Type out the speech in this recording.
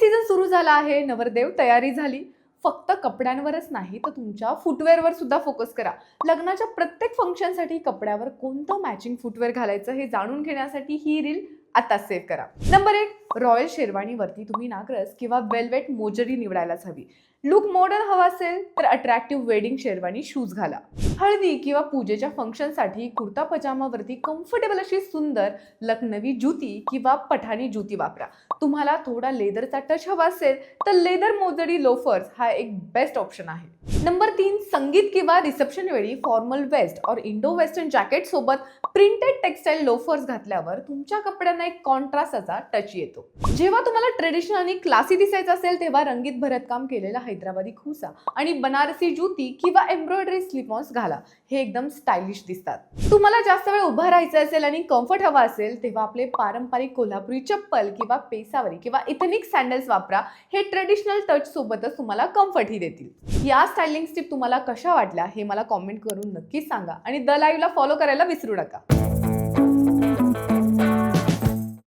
Season सुरू झाला आहे, नवरदेव तयारी झाली. फक्त कपड्यांवरच नाही तर तुमच्या फुटवेअरवर सुद्धा फोकस करा. लग्नाच्या प्रत्येक फंक्शनसाठी कपड्यावर कोणतं मॅचिंग फुटवेअर घालायचं हे जाणून घेण्यासाठी ही रील आता सेव्ह करा. नंबर 1, रॉयल शेरवानीवरती तुम्ही नागरस किंवा वेल्वेट मोजरी निवडायलाच हवी. लुक मॉडर्न हवा असेल तर अट्रॅक्टिव्ह वेडिंग शेरवानी शूज घाला. हळदी किंवा पूजेच्या फंक्शनसाठी कुर्ता पजामावरती कम्फर्टेबल अशी सुंदर लखनवी जुती किंवा पठाणी जुती वापरा. तुम्हाला थोडा लेदरचा टच हवा असेल तर लेदर मोजडी लोफर्स हा एक बेस्ट ऑप्शन आहे. नंबर 3, संगीत किंवा रिसेप्शन वेळी फॉर्मल वेस्ट और इंडो वेस्टर्न जॅकेट सोबत प्रिंटेड टेक्सटाईल लोफर्स घातल्यावर तुमच्या कपड्यांना एक कॉन्ट्रास्टचा टच येतो. जेव्हा तुम्हाला ट्रेडिशनल आणि क्लासी दिसायचं असेल तेव्हा रंगीत भरतकाम केलेला हैदराबादी खुसा आणि बनारसी जुती किंवा एम्ब्रॉयडरी स्लिपॉन्स घाला. हे एकदम स्टायलिश दिसतात. तुम्हाला जास्त वेळ उभा राहायचं असेल आणि कम्फर्ट हवा असेल तेव्हा आपले पारंपरिक कोल्हापुरी चप्पल किंवा पेसावरी किंवा इथनिक सँडल्स वापरा. हे ट्रेडिशनल टच सोबतच तुम्हाला कम्फर्टही देतील. या स्टायलिंग टिप तुम्हाला कशा वाटल्या हे मला कॉमेंट करून नक्कीच सांगा आणि द लाईव्हला फॉलो करायला विसरू नका.